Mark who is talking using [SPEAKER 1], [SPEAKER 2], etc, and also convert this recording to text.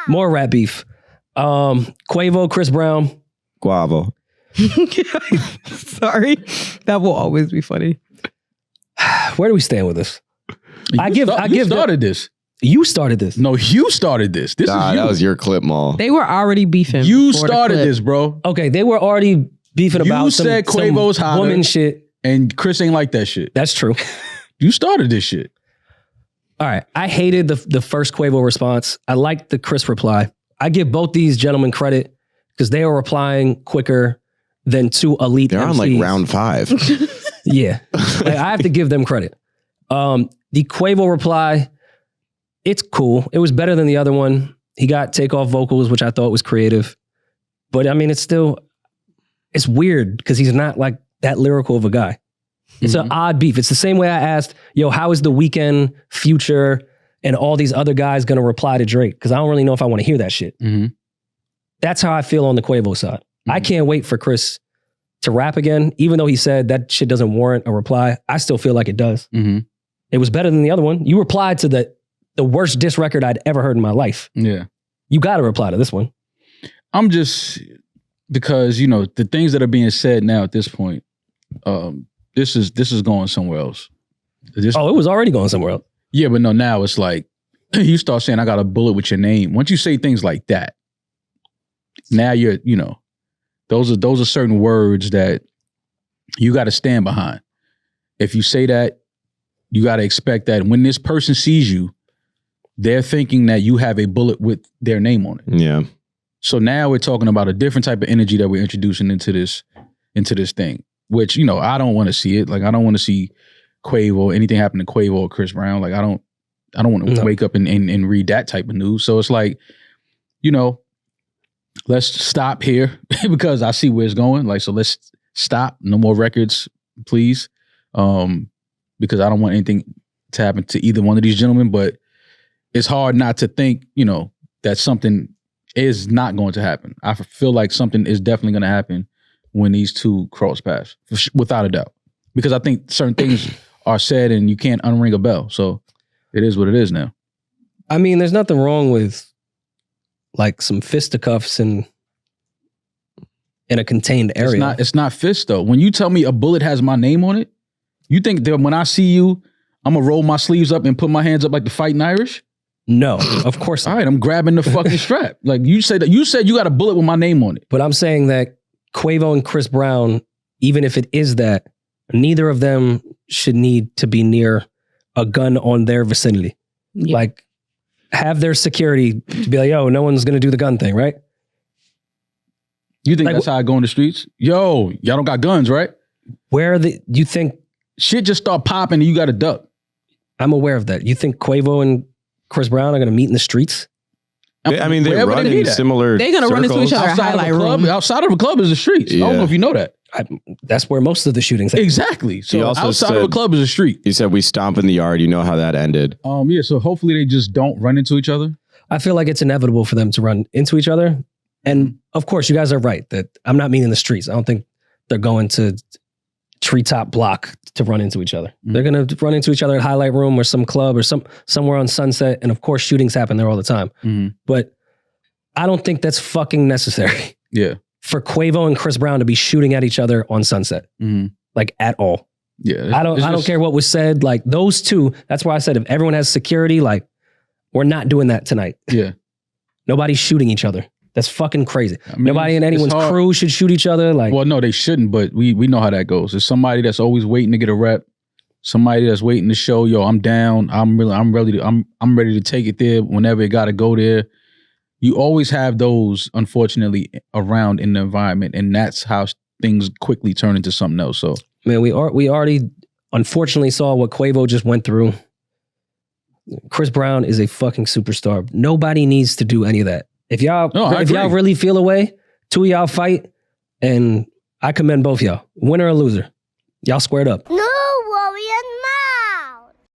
[SPEAKER 1] More rap beef. Quavo, Chris Brown.
[SPEAKER 2] Quavo.
[SPEAKER 3] Sorry. That will always be funny.
[SPEAKER 1] Where do we stand with this?
[SPEAKER 4] You started this.
[SPEAKER 1] You started this.
[SPEAKER 4] No, you started this. This is you.
[SPEAKER 2] That was your clip, Maul.
[SPEAKER 3] They were already beefing.
[SPEAKER 4] You started this, bro.
[SPEAKER 1] Okay, they were already beefing about
[SPEAKER 4] You said Quavo's hotter,
[SPEAKER 1] woman shit.
[SPEAKER 4] And Chris ain't like that shit.
[SPEAKER 1] That's true.
[SPEAKER 4] You started this shit.
[SPEAKER 1] All right. I hated the first Quavo response. I liked the Chris reply. I give both these gentlemen credit because they were replying quicker than two elite
[SPEAKER 2] They're
[SPEAKER 1] MCs.
[SPEAKER 2] on like round 5.
[SPEAKER 1] Yeah. Like, I have to give them credit. The Quavo reply, it's cool. It was better than the other one. He got takeoff vocals, which I thought was creative. But I mean, it's weird because he's not like that lyrical of a guy. It's an odd beef. It's the same way I asked, yo, how is The Weeknd, Future, and all these other guys going to reply to Drake? Because I don't really know if I want to hear that shit. That's how I feel on the Quavo side. I can't wait for Chris to rap again. Even though he said that shit doesn't warrant a reply, I still feel like it does. It was better than the other one. You replied to the worst diss record I'd ever heard in my life.
[SPEAKER 4] Yeah.
[SPEAKER 1] You got to reply to this one.
[SPEAKER 4] I'm just, because, you know, the things that are being said now at this point, this is going somewhere else. It
[SPEAKER 1] was already going somewhere else.
[SPEAKER 4] Yeah, but no, now it's like, you start saying, I got a bullet with your name. Once you say things like that, now you're, you know, those are certain words that you got to stand behind. If you say that, you got to expect that when this person sees you, they're thinking that you have a bullet with their name on it.
[SPEAKER 2] Yeah.
[SPEAKER 4] So now we're talking about a different type of energy that we're introducing into this thing, which, you know, I don't want to see it. Like, I don't want to see Quavo, anything happen to Quavo or Chris Brown. Like, I don't want to wake up and read that type of news. So it's like, you know, let's stop here because I see where it's going. Like, so let's stop. No more records, please. Because I don't want anything to happen to either one of these gentlemen, but it's hard not to think, you know, that something is not going to happen. I feel like something is definitely going to happen when these two cross paths, without a doubt. Because I think certain things are said and you can't unring a bell. So it is what it is now.
[SPEAKER 1] I mean, there's nothing wrong with like some fisticuffs in a contained area.
[SPEAKER 4] It's not fist though. When you tell me a bullet has my name on it, you think that when I see you, I'm gonna roll my sleeves up and put my hands up like the Fighting Irish?
[SPEAKER 1] No, of course not.
[SPEAKER 4] All right, I'm grabbing the fucking strap. Like you said you got a bullet with my name on it.
[SPEAKER 1] But I'm saying that Quavo and Chris Brown, even if it is that, neither of them should need to be near a gun on their vicinity. Yeah. Like, have their security to be like, yo, no one's gonna do the gun thing, right?
[SPEAKER 4] You think like, that's how I go in the streets? Yo, y'all don't got guns, right?
[SPEAKER 1] You think
[SPEAKER 4] shit just start popping and you got a duck?
[SPEAKER 1] I'm aware of that. You think Quavo and Chris Brown are going to meet in the streets?
[SPEAKER 2] I mean, they run in similar
[SPEAKER 3] They're going to run into each other
[SPEAKER 4] outside of a club is the streets. Yeah. I don't know if you know that.
[SPEAKER 1] That's where most of the shootings happen.
[SPEAKER 4] Exactly. So outside of a club is a street.
[SPEAKER 2] He said we stomp in the yard. You know how that ended.
[SPEAKER 4] Yeah, so hopefully they just don't run into each other.
[SPEAKER 1] I feel like it's inevitable for them to run into each other. And of course, you guys are right that I'm not meaning the streets. I don't think they're going to Treetop Block to run into each other. They're going to run into each other at Highlight Room or some club or somewhere on Sunset. And of course, shootings happen there all the time. But I don't think that's fucking necessary.
[SPEAKER 4] Yeah.
[SPEAKER 1] For Quavo and Chris Brown to be shooting at each other on Sunset. Like at all.
[SPEAKER 4] Yeah.
[SPEAKER 1] I don't care what was said. Like those two, that's why I said if everyone has security, like we're not doing that tonight.
[SPEAKER 4] Yeah.
[SPEAKER 1] Nobody's shooting each other. That's fucking crazy. I mean, nobody in anyone's crew should shoot each other. Like,
[SPEAKER 4] well, no, they shouldn't. But we know how that goes. There's somebody that's always waiting to get a rep. Somebody that's waiting to show, yo, I'm down. I'm ready to take it there whenever it got to go there. You always have those, unfortunately, around in the environment, and that's how things quickly turn into something else. So,
[SPEAKER 1] man, we already unfortunately saw what Quavo just went through. Chris Brown is a fucking superstar. Nobody needs to do any of that. If y'all really feel a way, two of y'all fight, and I commend both y'all. Winner or loser. Y'all squared up.